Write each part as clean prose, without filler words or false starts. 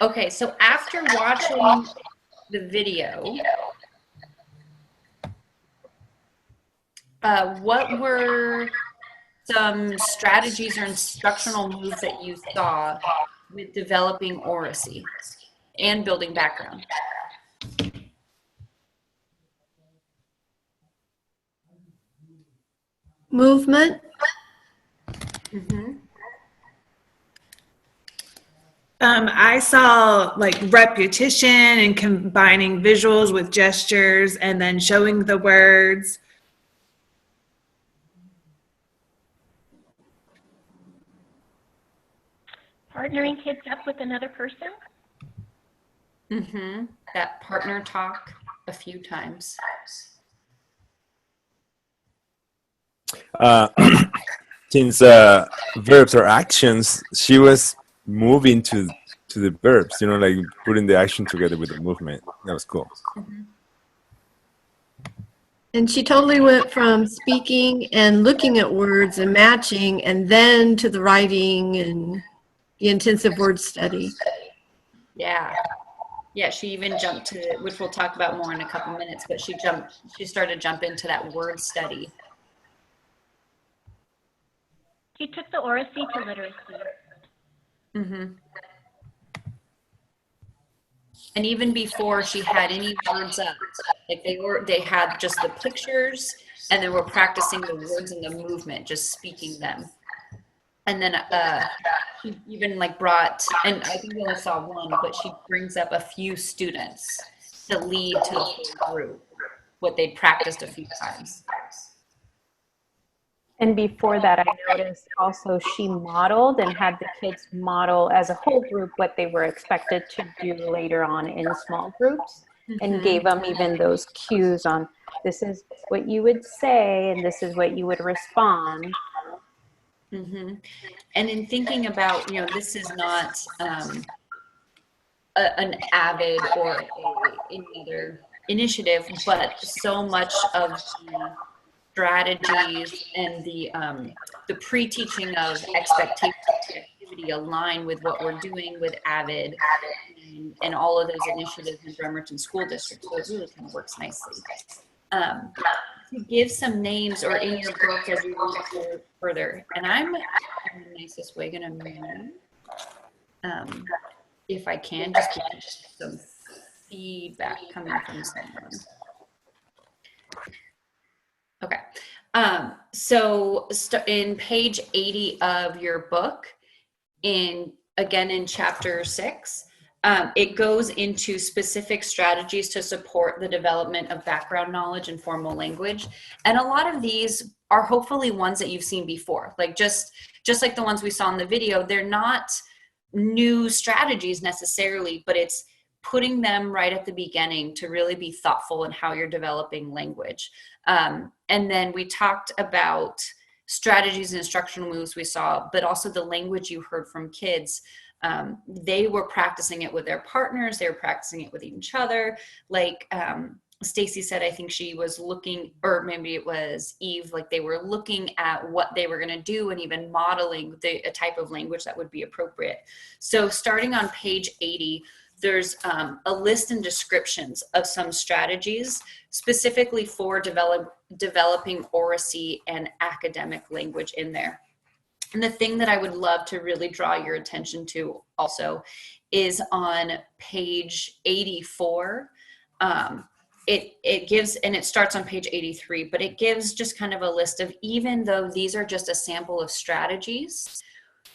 Okay, so after watching the video, what were some strategies or instructional moves that you saw with developing oracy and building background? Movement. Mm-hmm. I saw like repetition and combining visuals with gestures and then showing the words. Partnering kids up with another person. Mm-hmm. That partner talk a few times. Since verbs are actions, she was moving to the verbs, like putting the action together with the movement. That was cool. Mm-hmm. And she totally went from speaking and looking at words and matching and then to the writing and the intensive word study. Yeah. Yeah, she even jumped to, which we'll talk about more in a couple minutes, but she started to jump into that word study. She took the oracy to literacy. Mm-hmm. And even before she had any words up, like they had just the pictures and then we're practicing the words and the movement, just speaking them. And then she even like brought, and I think we only saw one, but she brings up a few students to lead to the whole group, what they practiced a few times. And before that, I noticed also she modeled and had the kids model as a whole group what they were expected to do later on in small groups, and gave them even those cues on this is what you would say and this is what you would respond. Mm-hmm. And in thinking about, this is not an AVID or any other initiative, but so much of the strategies and the pre-teaching of expectation activity align with what we're doing with AVID and all of those initiatives in Bremerton School District. So it really kind of works nicely. To give some names or in your book as we move further, and I'm in the nicest way gonna move, if I can, just to get some feedback coming from someone. Okay, so in page 80 of your book, again in chapter 6, it goes into specific strategies to support the development of background knowledge and formal language. And a lot of these are hopefully ones that you've seen before, like just like the ones we saw in the video. They're not new strategies necessarily, but it's putting them right at the beginning to really be thoughtful in how you're developing language. And then we talked about strategies and instructional moves we saw, but also the language you heard from kids. They were practicing it with their partners. They were practicing it with each other. Like Stacy said, I think she was looking, or maybe it was Eve, like they were looking at what they were going to do and even modeling a type of language that would be appropriate. So starting on page 80, there's a list and descriptions of some strategies specifically for developing oracy and academic language in there. And the thing that I would love to really draw your attention to also is on page 84. It gives, and it starts on page 83, but it gives just kind of a list of, even though these are just a sample of strategies,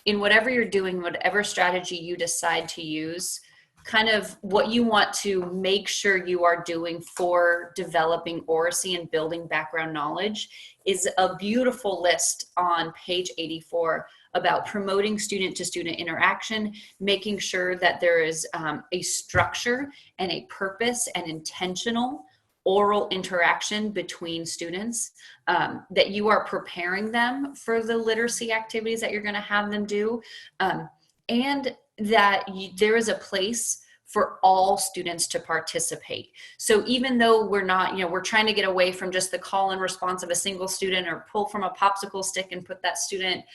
in whatever you're doing, whatever strategy you decide to use, kind of what you want to make sure you are doing for developing oracy and building background knowledge is a beautiful list on page 84 about promoting student-to-student interaction, making sure that there is a structure and a purpose and intentional oral interaction between students, that you are preparing them for the literacy activities that you're going to have them do, and that there is a place for all students to participate. So even though we're not, we're trying to get away from just the call and response of a single student, or pull from a popsicle stick and put that student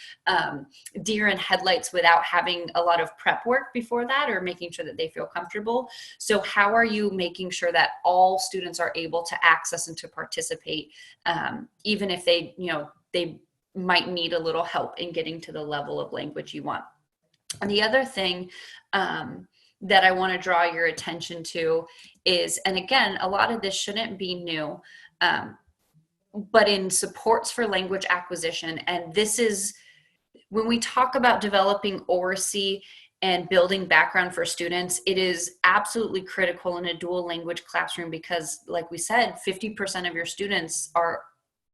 deer in headlights without having a lot of prep work before that, or making sure that they feel comfortable. So how are you making sure that all students are able to access and to participate, even if they might need a little help in getting to the level of language you want? And the other thing that I want to draw your attention to is, and again, a lot of this shouldn't be new, but in supports for language acquisition, and this is when we talk about developing oracy and building background for students, it is absolutely critical in a dual language classroom, because like we said, 50% of your students are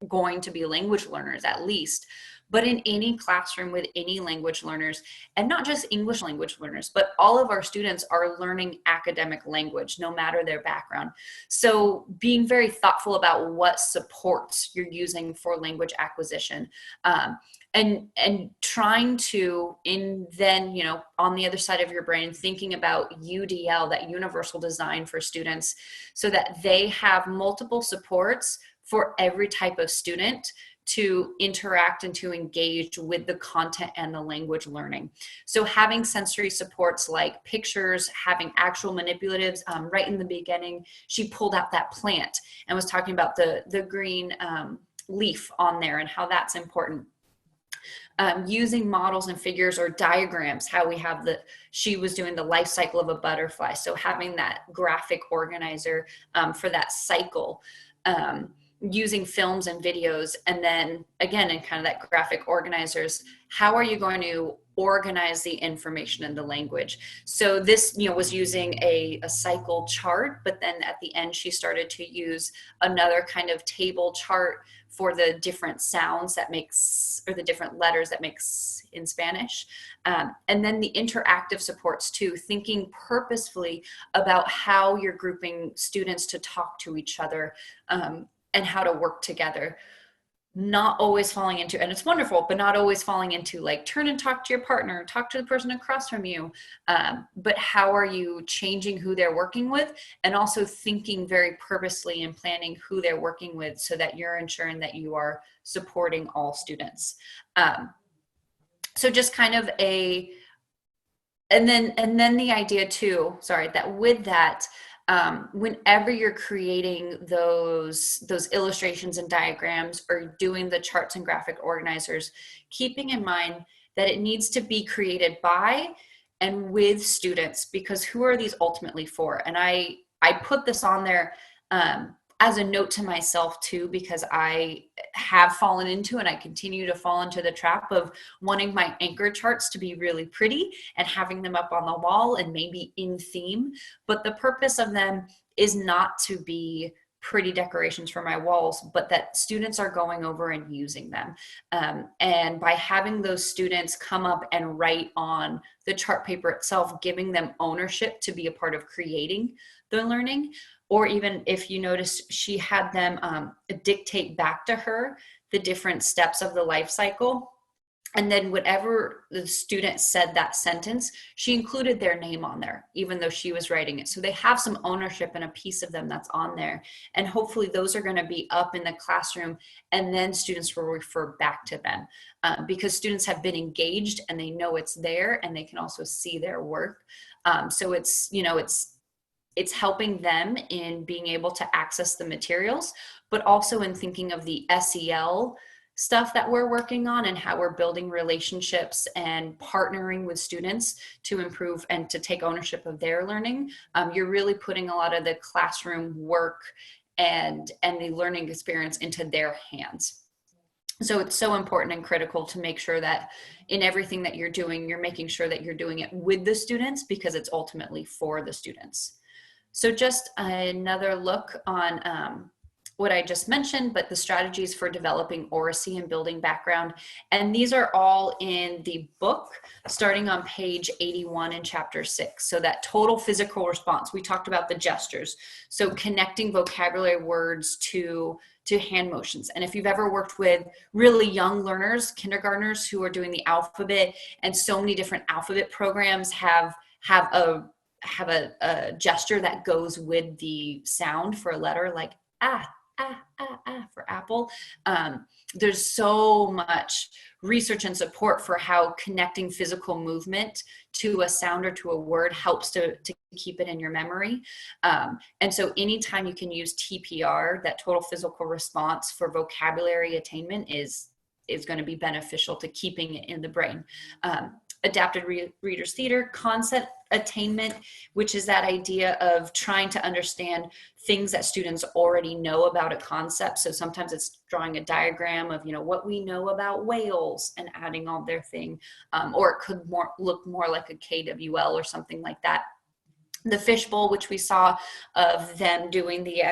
going to be language learners at least. But in any classroom with any language learners, and not just English language learners, but all of our students are learning academic language, no matter their background. So being very thoughtful about what supports you're using for language acquisition, and trying to, on the other side of your brain, thinking about UDL, that universal design for students, so that they have multiple supports for every type of student to interact and to engage with the content and the language learning. So having sensory supports like pictures, having actual manipulatives. Right in the beginning, she pulled out that plant and was talking about the green leaf on there and how that's important. Using models and figures or diagrams, how we have she was doing the life cycle of a butterfly. So having that graphic organizer for that cycle. Using films and videos, and then again, in kind of that graphic organizers, how are you going to organize the information in the language? So this, was using a cycle chart, but then at the end, she started to use another kind of table chart for the different sounds that makes, or the different letters that makes in Spanish. And then the interactive supports too, thinking purposefully about how you're grouping students to talk to each other, and how to work together, not always falling into, and it's wonderful, but not always falling into like, turn and talk to your partner, talk to the person across from you. But how are you changing who they're working with, and also thinking very purposely and planning who they're working with, so that you're ensuring that you are supporting all students. So just kind of and then the idea too, that with that, whenever you're creating those illustrations and diagrams, or doing the charts and graphic organizers, keeping in mind that it needs to be created by and with students, because who are these ultimately for? And I put this on there as a note to myself too, because I have fallen into, and I continue to fall into the trap of wanting my anchor charts to be really pretty and having them up on the wall and maybe in theme. But the purpose of them is not to be pretty decorations for my walls, but that students are going over and using them. And by having those students come up and write on the chart paper itself, giving them ownership to be a part of creating the learning. Or even if you notice, she had them dictate back to her the different steps of the life cycle. And then whatever the student said that sentence, she included their name on there, even though she was writing it. So they have some ownership and a piece of them that's on there. And hopefully those are going to be up in the classroom, and then students will refer back to them because students have been engaged and they know it's there, and they can also see their work. So it's helping them in being able to access the materials, but also in thinking of the SEL stuff that we're working on, and how we're building relationships and partnering with students to improve and to take ownership of their learning. You're really putting a lot of the classroom work and the learning experience into their hands. So it's so important and critical to make sure that in everything that you're doing, you're making sure that you're doing it with the students, because it's ultimately for the students. So just another look on what I just mentioned, but the strategies for developing oracy and building background. And these are all in the book, starting on page 81 in chapter 6. So that total physical response, we talked about the gestures. So connecting vocabulary words to hand motions. And if you've ever worked with really young learners, kindergartners who are doing the alphabet, and so many different alphabet programs have have a gesture that goes with the sound for a letter, like for apple. There's so much research and support for how connecting physical movement to a sound or to a word helps to keep it in your memory. And so anytime you can use TPR, that total physical response, for vocabulary attainment is going to be beneficial to keeping it in the brain. Adapted reader's theater, concept attainment, which is that idea of trying to understand things that students already know about a concept. So sometimes it's drawing a diagram of, what we know about whales and adding all their thing, or it could look more like a KWL or something like that. The fishbowl, which we saw of them doing the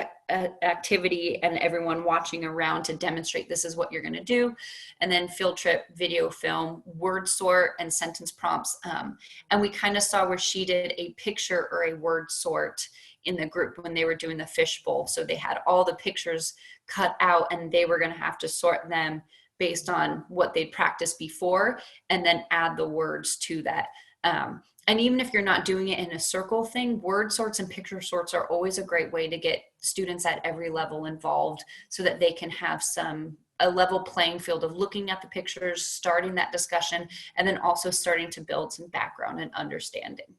activity and everyone watching around to demonstrate this is what you're going to do. And then field trip, video film, word sort, and sentence prompts. And we kind of saw where she did a picture or a word sort in the group when they were doing the fishbowl. So they had all the pictures cut out and they were going to have to sort them based on what they'd practiced before and then add the words to that. And even if you're not doing it in a circle thing, word sorts and picture sorts are always a great way to get students at every level involved so that they can have a level playing field of looking at the pictures, starting that discussion, and then also starting to build some background and understanding.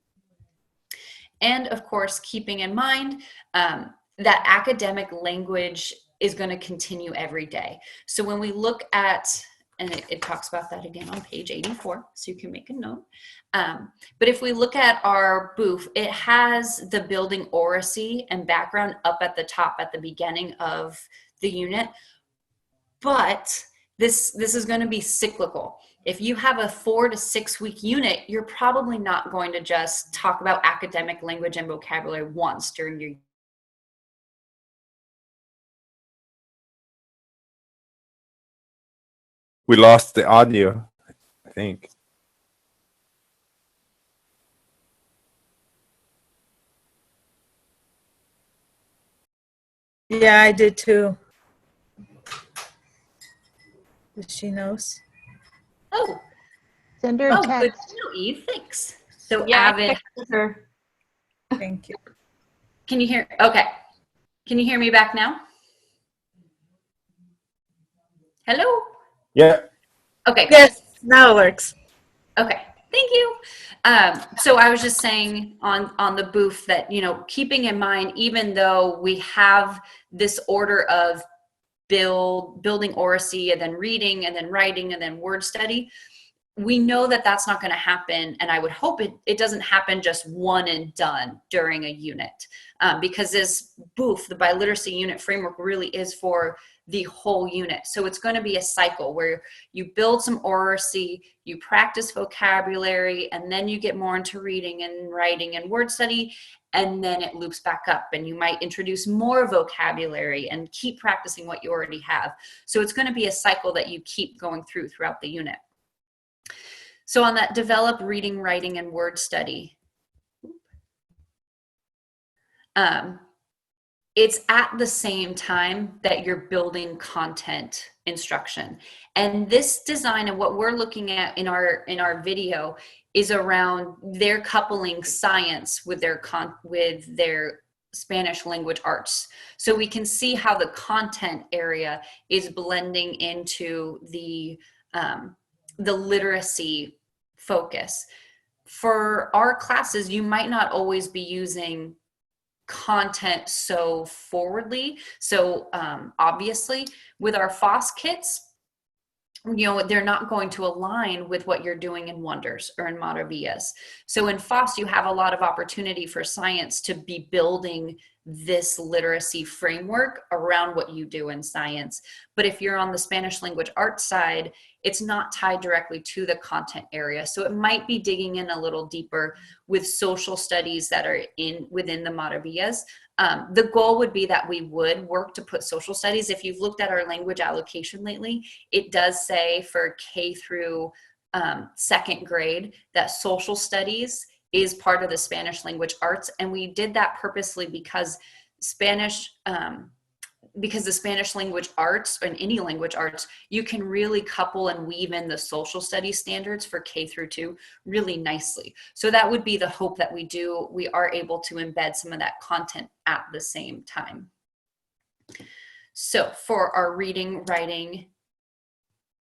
And of course, keeping in mind that academic language is going to continue every day. So when we look at, and it talks about that again on page 84, so you can make a note. But if we look at our booth, it has the building oracy and background up at the top at the beginning of the unit. But this is going to be cyclical. If you have a 4 to 6 week unit, you're probably not going to just talk about academic language and vocabulary once during your We lost the audio, I think. Yeah, I did too. She knows. Oh, Send her a good text. to know, Eve. Thanks. So Yeah, I Avid, texted her. Thank you. can you hear? Okay. Can you hear me back now? Hello? Yeah. Okay. Yes, now it works. Okay, thank you. So I was just saying on the booth that, keeping in mind, even though we have this order of building oracy and then reading and then writing and then word study, we know that that's not going to happen. And I would hope it doesn't happen just one and done during a unit, because this booth, the biliteracy unit framework, really is for the whole unit. So it's going to be a cycle where you build some oracy, you practice vocabulary, and then you get more into reading and writing and word study, and then it loops back up and you might introduce more vocabulary and keep practicing what you already have. So it's going to be a cycle that you keep going throughout the unit. So on that develop reading, writing, and word study, it's at the same time that you're building content instruction. And this design and what we're looking at in our video is around their coupling science with their Spanish language arts. So we can see how the content area is blending into the literacy focus. For our classes, you might not always be using content so forwardly. So obviously with our FOSS kits, they're not going to align with what you're doing in Wonders or in Maravillas. So in FOSS, you have a lot of opportunity for science to be building this literacy framework around what you do in science. But if you're on the Spanish language arts side, it's not tied directly to the content area. So it might be digging in a little deeper with social studies that are within the Maravillas. The goal would be that we would work to put social studies. If you've looked at our language allocation lately, it does say for K through second grade that social studies is part of the Spanish language arts. And we did that purposely because Spanish, because the Spanish language arts and any language arts, you can really couple and weave in the social studies standards for K through 2 really nicely. So that would be the hope that we are able to embed some of that content at the same time. So for our reading, writing,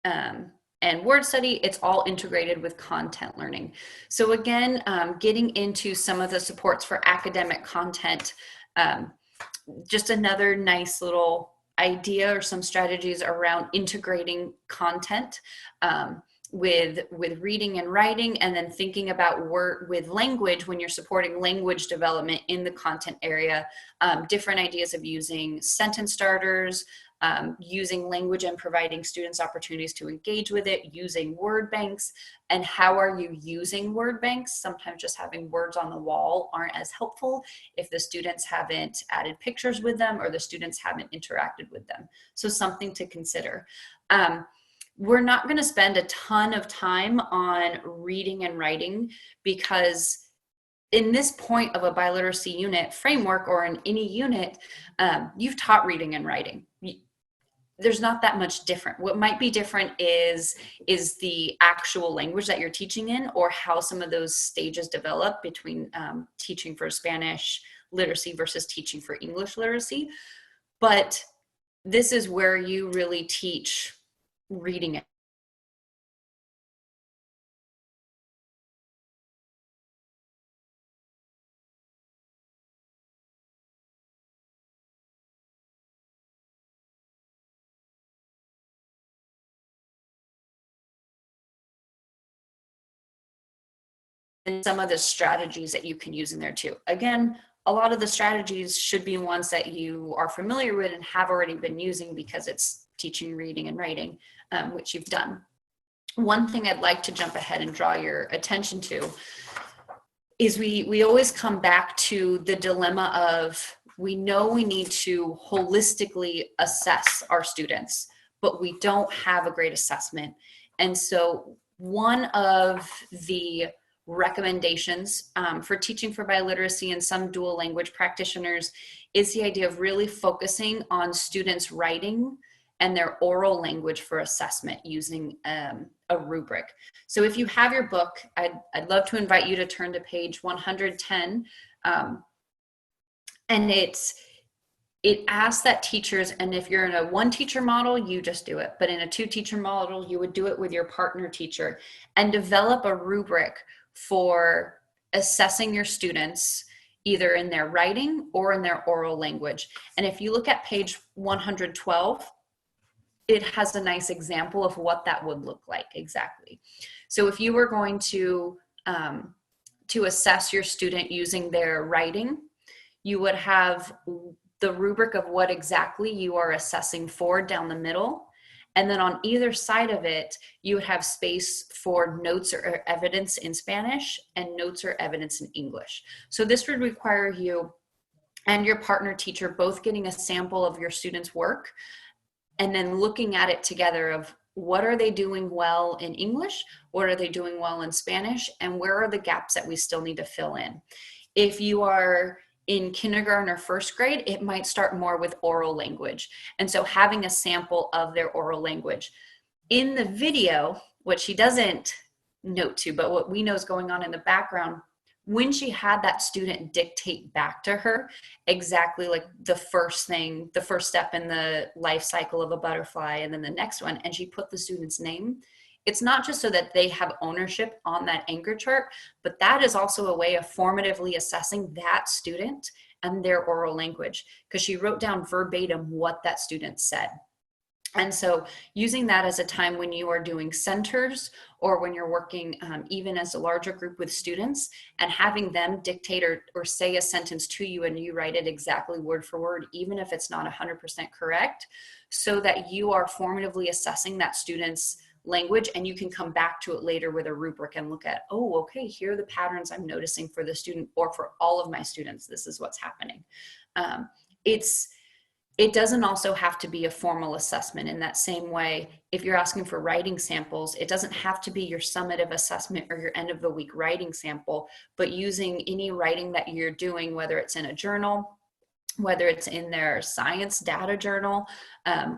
and word study, it's all integrated with content learning. So again, getting into some of the supports for academic content, just another nice little idea or some strategies around integrating content with reading and writing, and then thinking about word with language when you're supporting language development in the content area. Different ideas of using sentence starters, using language and providing students opportunities to engage with it, using word banks, and how are you using word banks? Sometimes just having words on the wall aren't as helpful if the students haven't added pictures with them or the students haven't interacted with them. So something to consider. We're not going to spend a ton of time on reading and writing, because in this point of a biliteracy unit framework or in any unit, you've taught reading and writing. There's not that much different. What might be different is the actual language that you're teaching in, or how some of those stages develop between teaching for Spanish literacy versus teaching for English literacy. But this is where you really teach reading it. And some of the strategies that you can use in there too. Again, a lot of the strategies should be ones that you are familiar with and have already been using, because it's teaching reading and writing, which you've done. One thing I'd like to jump ahead and draw your attention to is we always come back to the dilemma of, we know we need to holistically assess our students, but we don't have a great assessment. And so one of the recommendations for teaching for biliteracy and some dual language practitioners is the idea of really focusing on students' writing and their oral language for assessment using a rubric. So if you have your book, I'd love to invite you to turn to page 110. And it asks that teachers, and if you're in a one teacher model, you just do it. But in a two teacher model, you would do it with your partner teacher and develop a rubric for assessing your students, either in their writing or in their oral language. And if you look at page 112, it has a nice example of what that would look like exactly. So if you were going to assess your student using their writing, you would have the rubric of what exactly you are assessing for down the middle. And then on either side of it, you would have space for notes or evidence in Spanish and notes or evidence in English. So this would require you and your partner teacher both getting a sample of your student's work and then looking at it together of, what are they doing well in English? What are they doing well in Spanish? And where are the gaps that we still need to fill in? If you are in kindergarten or first grade, it might start more with oral language. And so having a sample of their oral language. In the video, what she doesn't note to, but what we know is going on in the background, when she had that student dictate back to her exactly like the first step in the life cycle of a butterfly, and then the next one, and she put the student's name, it's not just so that they have ownership on that anchor chart, but that is also a way of formatively assessing that student and their oral language, because she wrote down verbatim what that student said. And so using that as a time when you are doing centers, or when you're working even as a larger group with students, and having them dictate or say a sentence to you and you write it exactly word for word, even if it's not 100% correct, so that you are formatively assessing that student's language, and you can come back to it later with a rubric and look at, oh, okay, here are the patterns I'm noticing for the student, or for all of my students, this is what's happening. It doesn't also have to be a formal assessment in that same way. If you're asking for writing samples, it doesn't have to be your summative assessment or your end of the week writing sample, but using any writing that you're doing, whether it's in a journal, whether it's in their science data journal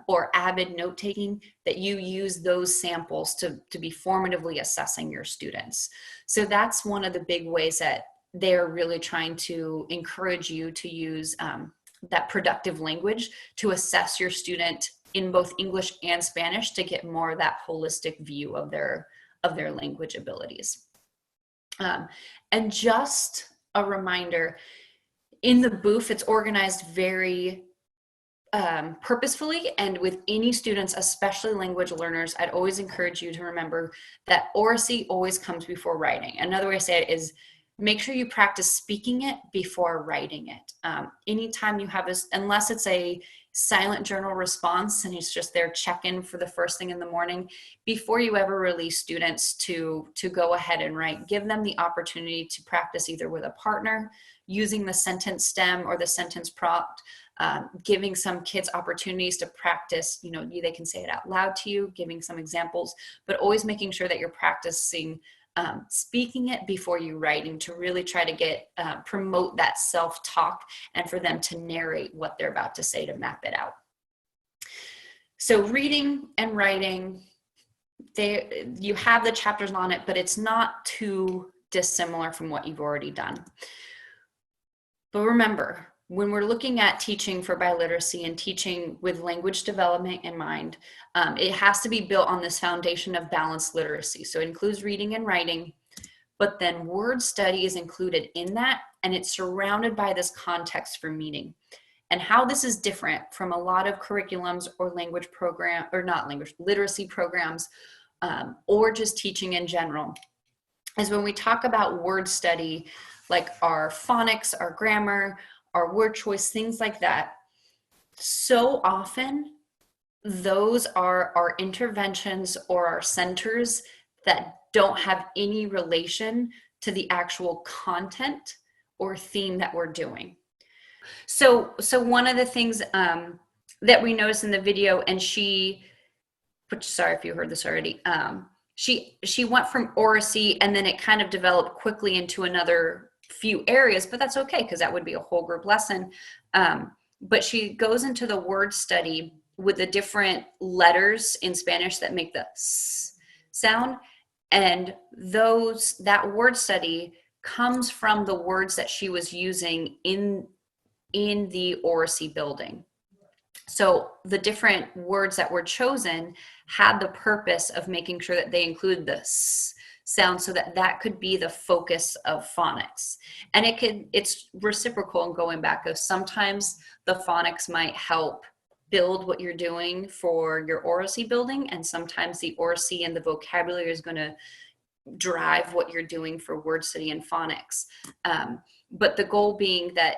or avid note-taking, that you use those samples to be formatively assessing your students. So that's one of the big ways that they're really trying to encourage you to use that productive language to assess your student in both English and Spanish to get more of that holistic view of their language abilities. And just a reminder, in the booth, it's organized very purposefully, and with any students, especially language learners, I'd always encourage you to remember that oracy always comes before writing. Another way to say it is make sure you practice speaking it before writing it. Anytime you have this, unless it's a silent journal response and it's just their check-in for the first thing in the morning, before you ever release students to go ahead and write, give them the opportunity to practice either with a partner, using the sentence stem or the sentence prompt, giving some kids opportunities to practice, they can say it out loud to you, giving some examples, but always making sure that you're practicing speaking it before you writing, to really try to get promote that self-talk and for them to narrate what they're about to say to map it out. So reading and writing, you have the chapters on it, but it's not too dissimilar from what you've already done. But remember, when we're looking at teaching for biliteracy and teaching with language development in mind, it has to be built on this foundation of balanced literacy. So it includes reading and writing, but then word study is included in that, and it's surrounded by this context for meaning. And how this is different from a lot of curriculums or language program, or not language, literacy programs, or just teaching in general, is when we talk about word study, like our phonics, our grammar, our word choice, things like that. So often, those are our interventions or our centers that don't have any relation to the actual content or theme that we're doing. So one of the things that we noticed in the video, and sorry if you heard this already, she went from oracy and then it kind of developed quickly into another few areas, but that's okay because that would be a whole group lesson. But she goes into the word study with the different letters in Spanish that make the s sound, and that word study comes from the words that she was using in the oracy building. So the different words that were chosen had the purpose of making sure that they include the s sound so that could be the focus of phonics. And it's reciprocal and going back, because sometimes the phonics might help build what you're doing for your oracy building, and sometimes the oracy and the vocabulary is going to drive what you're doing for word study and phonics. But the goal being that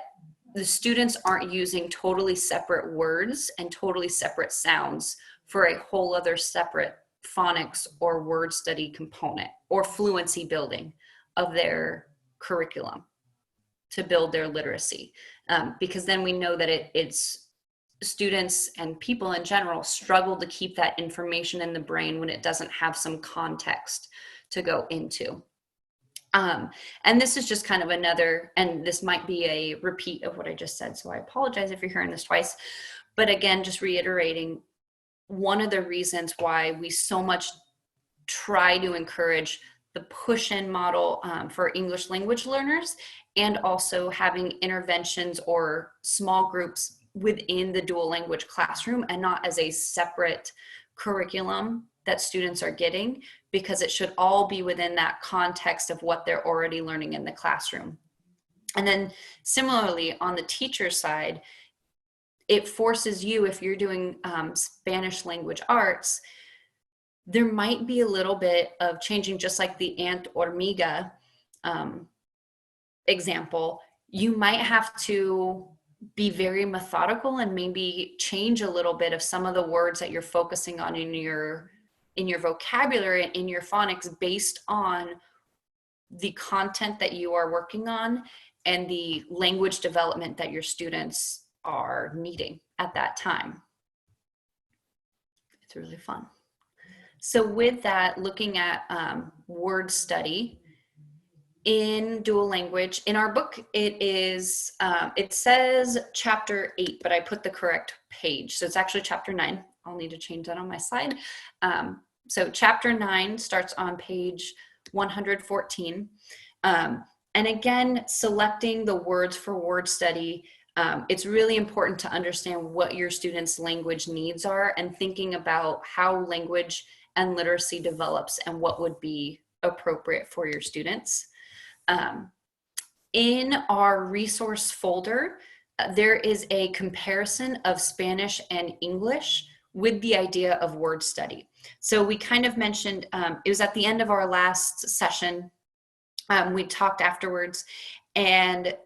the students aren't using totally separate words and totally separate sounds for a whole other separate phonics or word study component or fluency building of their curriculum to build their literacy. Because then we know that it's students and people in general struggle to keep that information in the brain when it doesn't have some context to go into. And this is just kind of another, and this might be a repeat of what I just said, so I apologize if you're hearing this twice. But again, just reiterating, one of the reasons why we so much try to encourage the push-in model for English language learners, and also having interventions or small groups within the dual language classroom and not as a separate curriculum that students are getting, because it should all be within that context of what they're already learning in the classroom. And then similarly, on the teacher side, it forces you, if you're doing Spanish language arts, there might be a little bit of changing, just like the ant hormiga example. You might have to be very methodical and maybe change a little bit of some of the words that you're focusing on in your vocabulary and in your phonics, based on the content that you are working on and the language development that your students are needing at that time. It's really fun. So with that, looking at word study, in dual language. In our book, it says chapter 8, but I put the correct page. So it's actually chapter 9. I'll need to change that on my slide. So chapter 9 starts on page 114. And again, selecting the words for word study, it's really important to understand what your students' language needs are and thinking about how language and literacy develops and what would be appropriate for your students. In our resource folder, there is a comparison of Spanish and English with the idea of word study. So we kind of mentioned, it was at the end of our last session, we talked afterwards, and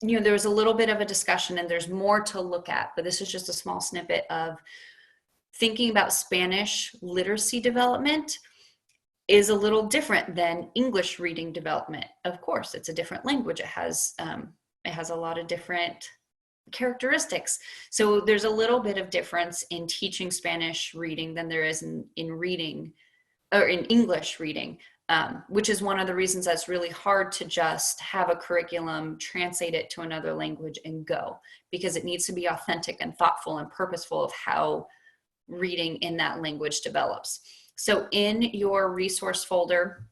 there was a little bit of a discussion, and there's more to look at, but this is just a small snippet of thinking about Spanish literacy development is a little different than English reading development. Of course, it's a different language. It has a lot of different characteristics. So there's a little bit of difference in teaching Spanish reading than there is in reading, or in English reading, which is one of the reasons that's really hard to just have a curriculum, translate it to another language and go, because it needs to be authentic and thoughtful and purposeful of how reading in that language develops. So in your resource folder,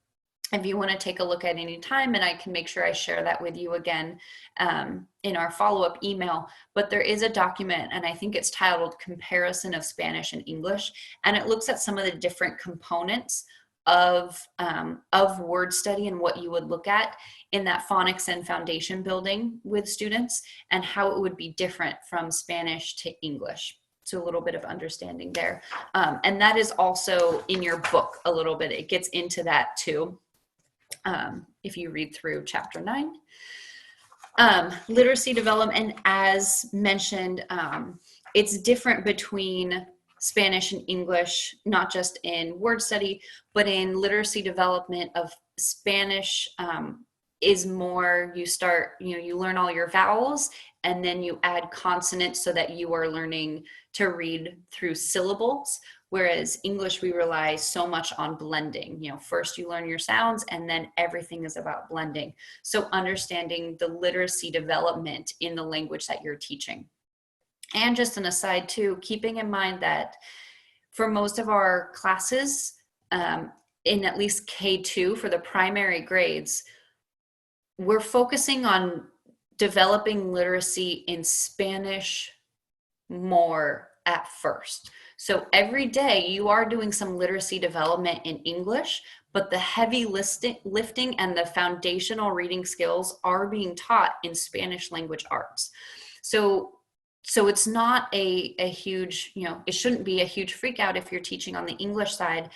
if you want to take a look at any time, and I can make sure I share that with you again in our follow-up email, but there is a document, and I think it's titled Comparison of Spanish and English, and it looks at some of the different components of word study and what you would look at in that phonics and foundation building with students and how it would be different from Spanish to English. So a little bit of understanding there. And that is also in your book a little bit. It gets into that too. If you read through chapter 9. Literacy development, as mentioned, it's different between Spanish and English, not just in word study, but in literacy development of Spanish is more, you learn all your vowels and then you add consonants so that you are learning to read through syllables. Whereas English, we rely so much on blending. First you learn your sounds and then everything is about blending. So understanding the literacy development in the language that you're teaching. And just an aside too, keeping in mind that for most of our classes, in at least K2 for the primary grades, we're focusing on developing literacy in Spanish more at first. So every day you are doing some literacy development in English, but the heavy lifting and the foundational reading skills are being taught in Spanish language arts. So it's not a huge, it shouldn't be a huge freak out if you're teaching on the English side,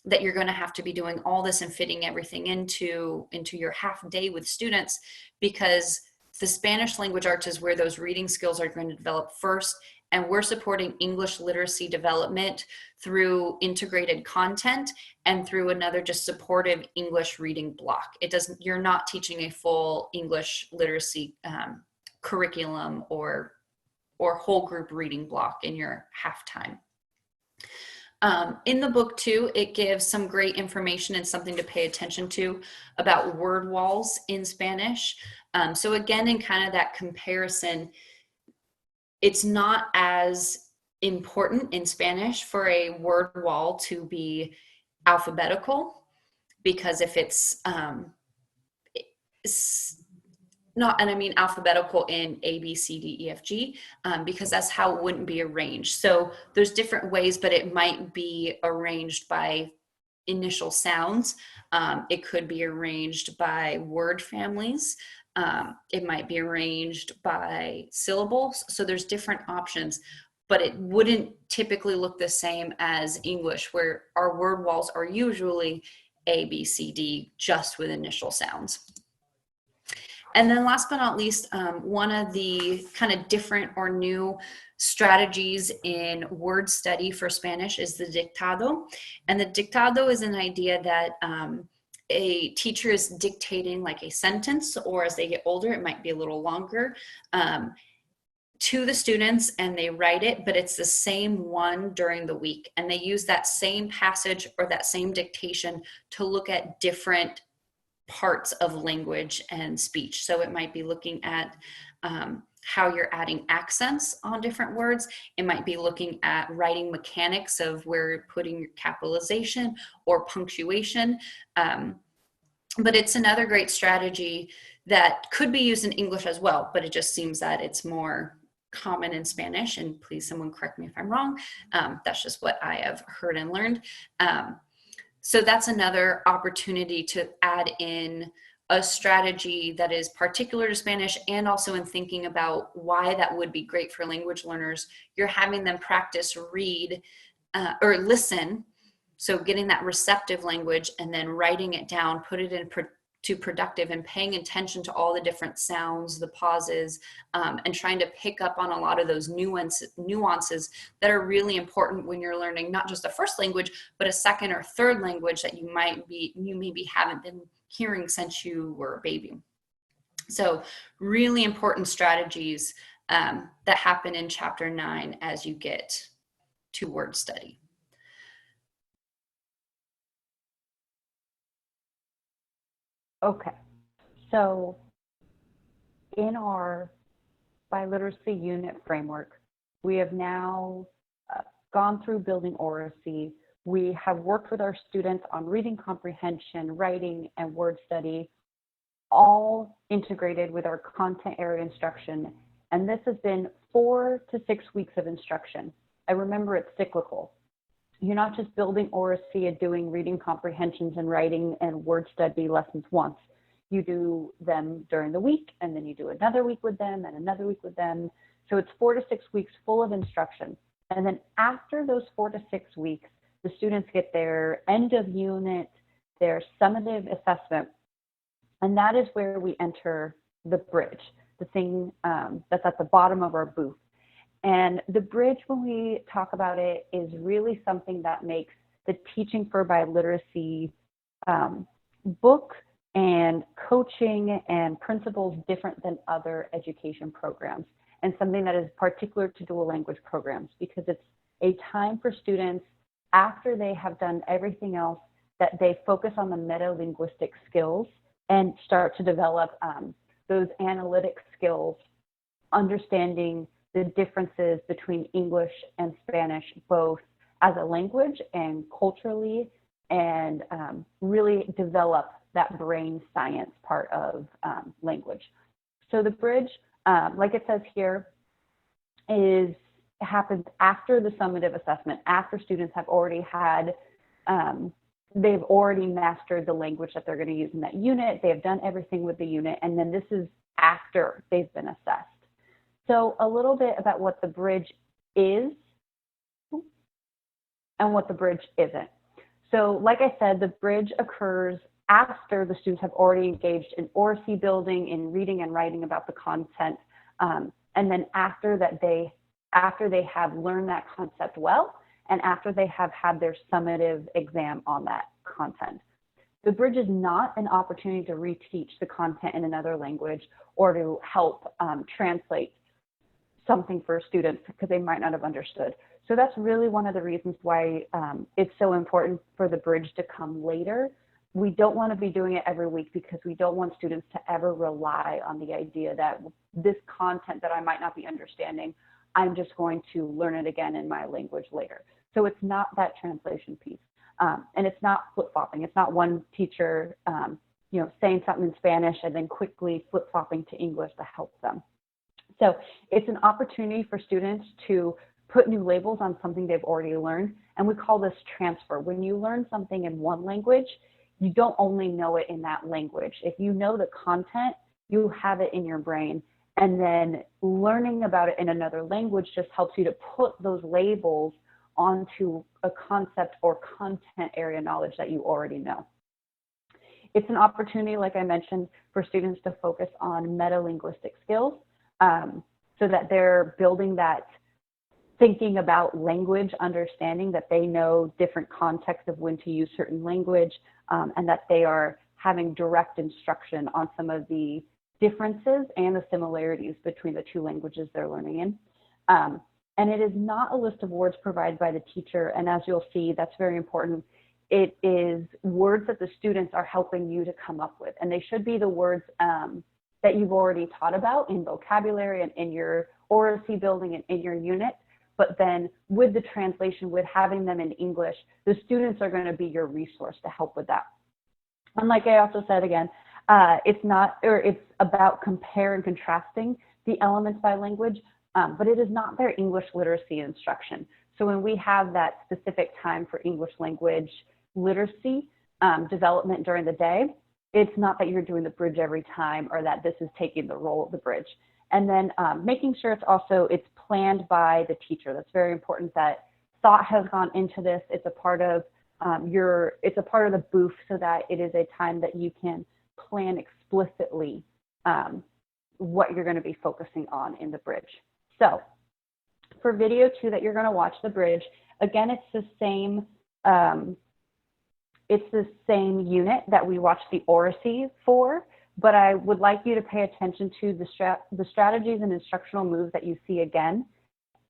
that you're going to have to be doing all this and fitting everything into your half day with students, because the Spanish language arts is where those reading skills are going to develop first. And we're supporting English literacy development through integrated content and through another just supportive English reading block. You're not teaching a full English literacy curriculum or whole group reading block in your halftime. In the book too, it gives some great information and something to pay attention to about word walls in Spanish. So again, in kind of that comparison, it's not as important in Spanish for a word wall to be alphabetical, because if it's not, and I mean alphabetical in A, B, C, D, E, F, G, because that's how it wouldn't be arranged. So there's different ways, but it might be arranged by initial sounds. It could be arranged by word families. It might be arranged by syllables. So there's different options, but it wouldn't typically look the same as English, where our word walls are usually A, B, C, D, just with initial sounds. And then last but not least, one of the kind of different or new strategies in word study for Spanish is the dictado. And the dictado is an idea that a teacher is dictating like a sentence, or as they get older, it might be a little longer, to the students, and they write it, but it's the same one during the week. And they use that same passage or that same dictation to look at different parts of language and speech. So it might be looking at how you're adding accents on different words. It might be looking at writing mechanics of where you're putting your capitalization or punctuation. But it's another great strategy that could be used in English as well, but it just seems that it's more common in Spanish. And please, someone correct me if I'm wrong. That's just what I have heard and learned. So that's another opportunity to add in a strategy that is particular to Spanish, and also in thinking about why that would be great for language learners. You're having them practice read or listen. So getting that receptive language and then writing it down, put it to productive, and paying attention to all the different sounds, the pauses, and trying to pick up on a lot of those nuances that are really important when you're learning not just a first language, but a second or third language that you maybe haven't been hearing since you were a baby. So really important strategies that happen in chapter 9 as you get to word study. Okay, so in our biliteracy unit framework, we have now gone through building oracy. We have worked with our students on reading comprehension, writing, and word study, all integrated with our content area instruction. And this has been 4 to 6 weeks of instruction. I remember it's cyclical. You're not just building oracy and doing reading comprehensions and writing and word study lessons once. You do them during the week, and then you do another week with them and another week with them. So it's 4 to 6 weeks full of instruction. And then after those 4 to 6 weeks, the students get their end of unit, their summative assessment. And that is where we enter the bridge, the thing that's at the bottom of our booth. And the bridge, when we talk about it, is really something that makes the Teaching for Biliteracy book and coaching and principles different than other education programs, and something that is particular to dual language programs, because it's a time for students after they have done everything else that they focus on the meta-linguistic skills and start to develop those analytic skills, understanding the differences between English and Spanish, both as a language and culturally, and really develop that brain science part of language. So the bridge, like it says here, happens after the summative assessment, after students have already had, they've already mastered the language that they're going to use in that unit. They have done everything with the unit, and then this is after they've been assessed. So a little bit about what the bridge is and what the bridge isn't. So like I said, the bridge occurs after the students have already engaged in oracy building, in reading and writing about the content, and then after they have learned that concept well, and after they have had their summative exam on that content. The bridge is not an opportunity to reteach the content in another language or to help translate something for students because they might not have understood. So that's really one of the reasons why it's so important for the bridge to come later. We don't want to be doing it every week because we don't want students to ever rely on the idea that this content that I might not be understanding, I'm just going to learn it again in my language later. So it's not that translation piece. And it's not flip-flopping. It's not one teacher saying something in Spanish and then quickly flip-flopping to English to help them. So it's an opportunity for students to put new labels on something they've already learned. And we call this transfer. When you learn something in one language, you don't only know it in that language. If you know the content, you have it in your brain. And then learning about it in another language just helps you to put those labels onto a concept or content area knowledge that you already know. It's an opportunity, like I mentioned, for students to focus on meta-linguistic skills so that they're building that thinking about language, understanding that they know different contexts of when to use certain language, and that they are having direct instruction on some of the differences and the similarities between the two languages they're learning in. And it is not a list of words provided by the teacher, and as you'll see, that's very important. it is words that the students are helping you to come up with. And they should be the words that you've already taught about in vocabulary and in your oracy building and in your unit. But then with the translation, with having them in English, the students are going to be your resource to help with that. And like I also said again, it's about compare and contrasting the elements by language, but it is not their English literacy instruction. So when we have that specific time for English language literacy development during the day, it's not that you're doing the bridge every time or that this is taking the role of the bridge. And then making sure it's planned by the teacher. That's very important, that thought has gone into this. It's a part of the booth, so that it is a time that you can plan explicitly what you're going to be focusing on in the bridge. So for video 2 that you're going to watch, the bridge, again, it's the same unit that we watched the oracy for, but I would like you to pay attention to the strategies and instructional moves that you see again,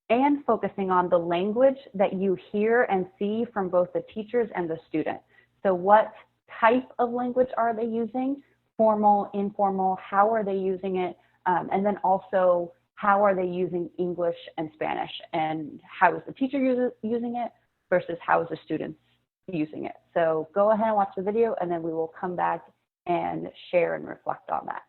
and focusing on the language that you hear and see from both the teachers and the student. So what type of language are they using? Formal, informal, how are they using it? And then also, how are they using English and Spanish? And how is the teacher using it versus how is the student using it? So go ahead and watch the video, and then we will come back and share and reflect on that.